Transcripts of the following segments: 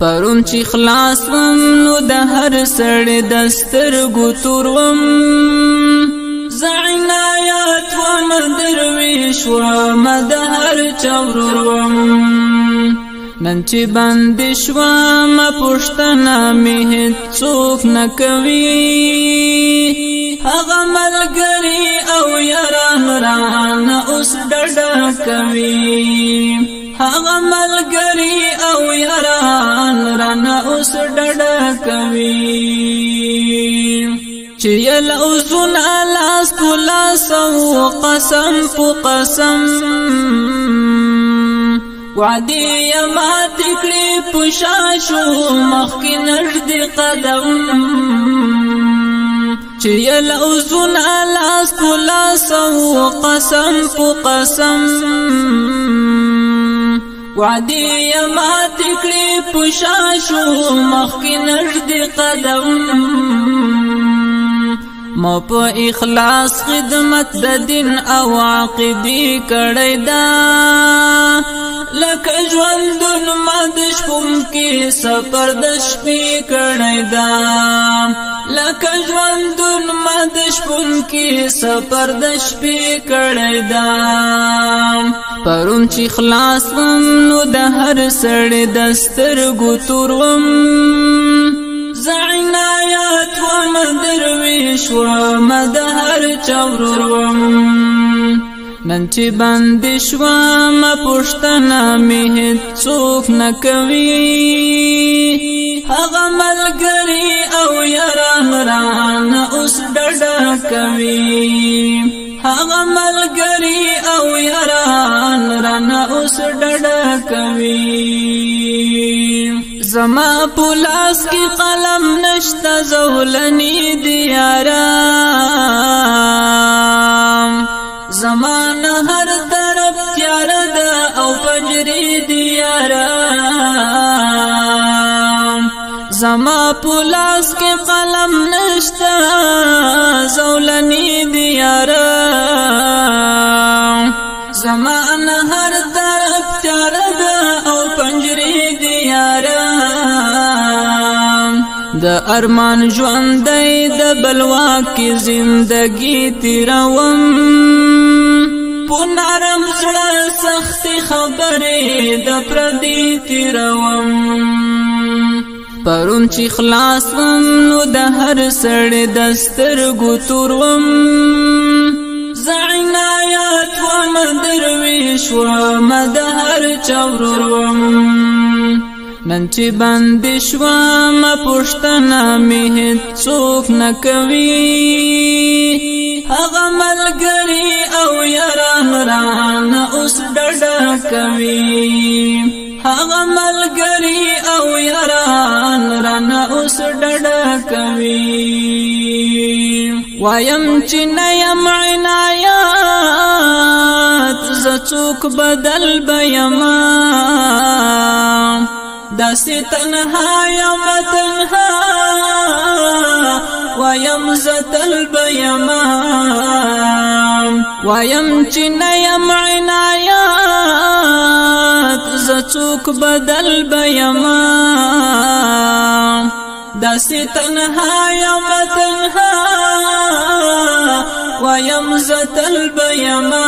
پرون چې خلاص وم نو د هر سړی د سترګو تور وم زه عنایت وم درویش وم د هر چا ورور وم نن چې بندي شوم پوښتنه مې هېڅوک نه کوي هغه ملګري او یاران رانه اوس ډډه کوي هغه ملګري او یاران رانه اوس ډډه کوي چې یلوزونه لاس په لاس او قسم په قسم وعدې یې ماتې کړې په شا شو مخکې نږدې قدم چې یلوزونه لاس په لاس او قسم په قسم وعدې یې ماتې کړې په شا شو مخکې نږدې قدم ما په اخلاص خدمت د دین او عقیدې کړی دا لکه ژوندون ما د شپون کې سفر د شپې کړی دا لکه ژوندون ما د شپون کې سفر د شپې کړی دا پرون چې خلاص وم نو د هر سړی د سترګو تور وم زه عنایت وم درویش وم د هر چا ورور وم نن چې بندي شوم پوښتنه مې هېڅوک نه کوي هغه ملګري او یاران رانه اوس ډډه کوي هغه ملګري او یاران رانه اوس ډډه کوي زما په لاس کې قلم نشته زولنې دي یاران زمانه هر طرف تیاره ده او پنجرې دي یاران زما په لاس کې قلم نشته زولنې دي یاران زمانه هر طرف تیاره ده او پنجرې دي یاران د ارمان ژوندی د بلوا کې زندگی تیروم په نرم زړه سختې خبرې د پردي تیروم پرون چې خلاص وم نو د هر سړی د سترګو تور وم زه عنایت وم درویش وم د هر چا ورور وم نن چې بندي شوم پوښتنه مې هېڅوک نه کوي هغه ملګري او یاران رانه اوس ډډه کوي هغه ملګري او یاران رانه اوس ډډه کوي وایم چې نه یم عنایت زه څوک بدل به یمه داسې تنها یم تنها وایم زه تل به یمه وایم چې نه یم عنایت زه څوک بدل به یمه داسې تنها یم تنها وایم زه تل به یمه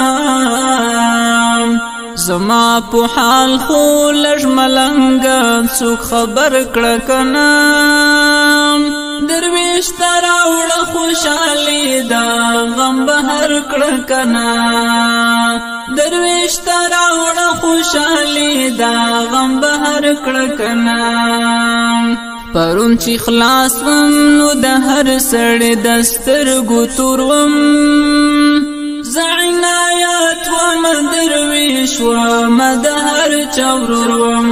زما په حال خو لږ ملنګه څوک خبر کړه کنه درویش ته راوړه خوشحالي دا غم بهر کړه کنه درویش ته راوړه خوشحالي دا غم بهر کړه کنه پرون چې خلاص وم نو د هر سړی د سترګو تور وم زه عنایت وم درویش وم د هر چا ورور وم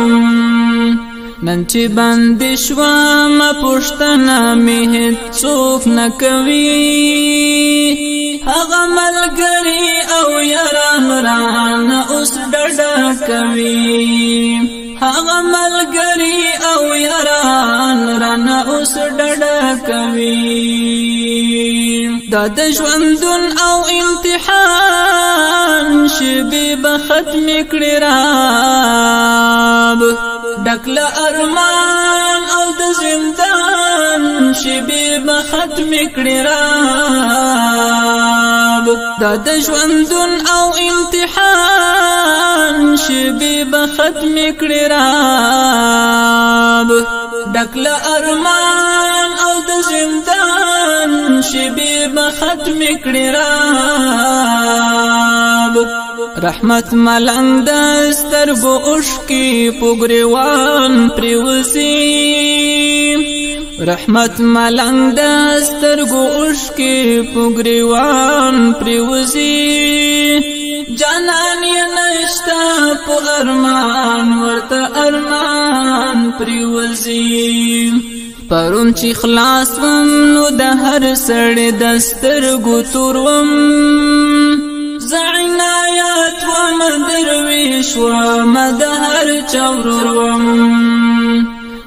نن چې بندي شوم پوښتنه مې هېڅوک نه کوي هغه ملګري او یاران رانه اوس ډډه کوي هغه ملګري او یاران رانه اوس ډډه کوي دا د ژوندون او امتحان شبي به ختم کړي راب ډک له ارمان ختم کړي رب دا د ژوندون او امتحان شبي به ختم کړي رب ډکل ارمان او د زندان شبي به ختم کړي رب رحمت ملنګ د سترګو اوښکې پګریوان پریوزي رحمت ملنګ د سترګو اوښکې پګریوان پریوزي جانان یې نشتا په ارمان ورته ارمان پریوزي پرون چې خلاص وم نو د هر سړی د سترګو تور وم زعنایات وم درویش وم د هر چا ورور وم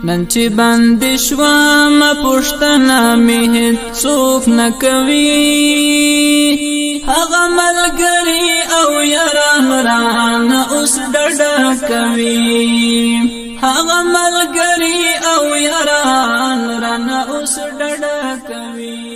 نن چې بندي شوم پښتنه مې هیڅوک نه کوي هغه ملګري او یاران رانه اوس ډډه کوي هغه ملګري او یاران رانه اوس ډډه کوي